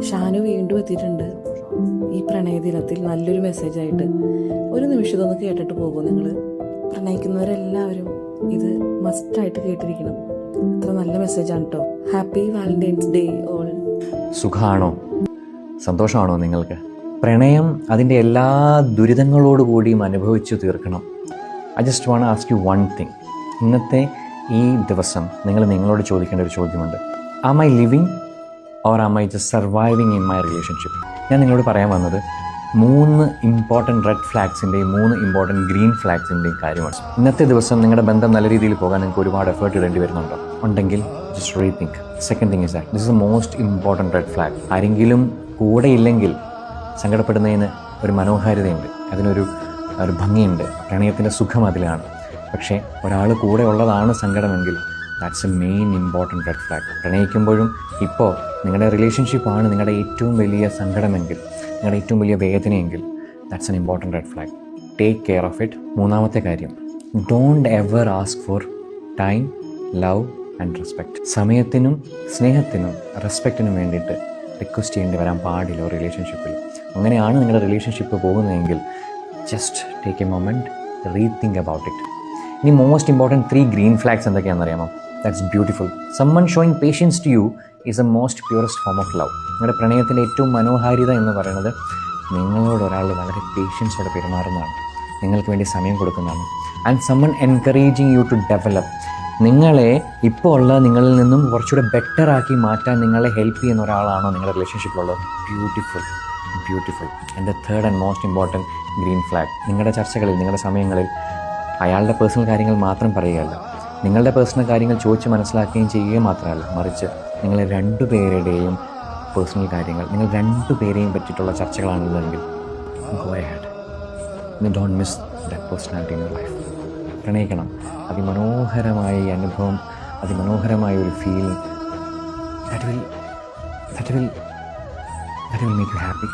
ഷാനു വീണ്ടും എത്തിയിട്ടുണ്ട് ഈ പ്രണയദിനത്തിൽ നല്ലൊരു മെസ്സേജായിട്ട്. ഒരു നിമിഷം ഇതൊന്ന് കേട്ടിട്ട് പോകും നിങ്ങൾ. പ്രണയിക്കുന്നവരെല്ലാവരും ഇത് മസ്റ്റായിട്ട് കേട്ടിരിക്കണം. അത്ര നല്ല മെസ്സേജാണ് കേട്ടോ. Happy valentine's day all. സുഖമാണോ, സന്തോഷമാണോ നിങ്ങൾക്ക്? പ്രണയം അതിൻ്റെ എല്ലാ ദുരിതങ്ങളോടുകൂടിയും അനുഭവിച്ചു തീർക്കണം. I just want ask you one thing. ഇന്നത്തെ ഈ ദിവസം നിങ്ങൾ നിങ്ങളോട് ചോദിക്കേണ്ട ഒരു ചോദ്യമുണ്ട്. Am I living or am I just surviving in my relationship? ഞാൻ നിങ്ങളോട് പറയാൻ വന്നത് 3 ഇമ്പോർട്ടൻറ്റ് റെഡ് ഫ്ലാഗ്സിൻ്റെയും 3 ഇമ്പോർട്ടൻറ്റ് ഗ്രീൻ ഫ്ലാഗ്സിൻ്റെയും കാര്യമാണ്. ഇന്നത്തെ ദിവസം നിങ്ങളുടെ ബന്ധം നല്ല രീതിയിൽ പോകാൻ നിങ്ങൾക്ക് ഒരുപാട് എഫേർട്ട് ഇടേണ്ടി വരുന്നുണ്ടോ? ഉണ്ടെങ്കിൽ just rethink. Second thing is that this is A most important red flag. ആരെങ്കിലും കൂടെ ഇല്ലെങ്കിൽ സങ്കടപ്പെടുന്നതിന് ഒരു മനോഹാരിതയുണ്ട്, അതിനൊരു ഭംഗിയുണ്ട്. പ്രണയത്തിൻ്റെ സുഖം അതിലാണ്. പക്ഷേ ഒരാൾ കൂടെ ഉള്ളതാണ് സങ്കടമെങ്കിൽ that's a main important red flag. പ്രണയിക്കുമ്പോഴും ഇപ്പോൾ നിങ്ങളുടെ റിലേഷൻഷിപ്പാണ് നിങ്ങളുടെ ഏറ്റവും വലിയ സങ്കടമെങ്കിൽ, നിങ്ങളുടെ ഏറ്റവും വലിയ വേദനയെങ്കിൽ that's an important red flag. Take care of it. മൂന്നാമത്തെ കാര്യം, don't ever ask for time, love and respect. സമയത്തിനും സ്നേഹത്തിനും റെസ്പെക്റ്റിനും വേണ്ടിയിട്ട് റിക്വസ്റ്റ് ചെയ്യേണ്ടി വരാൻ പാടില്ല ഒരു റിലേഷൻഷിപ്പിൽ. അങ്ങനെയാണ് നിങ്ങളുടെ റിലേഷൻഷിപ്പ് പോകുന്നതെങ്കിൽ just take a moment, rethink about it. ഇനി മോസ്റ്റ് ഇമ്പോർട്ടൻറ്റ് 3 ഗ്രീൻ ഫ്ലാഗ്സ് എന്തൊക്കെയാണെന്ന് അറിയാമോ? That's beautiful. Someone showing patience to you is a most purest form of love. നിങ്ങളുടെ പ്രണയത്തിൻ്റെ ഏറ്റവും മനോഹാരിത എന്ന് പറയുന്നത് നിങ്ങളോട് ഒരാൾ വളരെ പേഷ്യൻസോടെ പെരുമാറുന്നതാണ്, നിങ്ങൾക്ക് വേണ്ടി സമയം കൊടുക്കുന്നതാണ്. And someone encouraging you to develop. നിങ്ങളെ ഇപ്പോൾ ഉള്ള നിങ്ങളിൽ നിന്നും കുറച്ചുകൂടെ ബെറ്റർ ആക്കി മാറ്റാൻ നിങ്ങളെ ഹെൽപ്പ് ചെയ്യുന്ന ഒരാളാണോ നിങ്ങളുടെ റിലേഷൻഷിപ്പിലുള്ളത്? Beautiful, beautiful. എൻ്റെ third and most important green flag, നിങ്ങളുടെ ചർച്ചകളിൽ, നിങ്ങളുടെ സമയങ്ങളിൽ അയാളുടെ പേഴ്സണൽ കാര്യങ്ങൾ മാത്രം പറയുകയല്ല, നിങ്ങളുടെ പേഴ്സണൽ കാര്യങ്ങൾ ചോദിച്ച് മനസ്സിലാക്കുകയും ചെയ്യുകയും മാത്രമല്ല, മറിച്ച് നിങ്ങൾ 2 പേരുടെയും പേഴ്സണൽ കാര്യങ്ങൾ, നിങ്ങൾ 2 പേരെയും പറ്റിയിട്ടുള്ള ചർച്ചകളാണെന്നുണ്ടെങ്കിൽ go ahead. Don't miss that personality in your life. പ്രണയിക്കണം. അതിമനോഹരമായ ഈ അനുഭവം, അതിമനോഹരമായ ഒരു feeling, that will make you happy.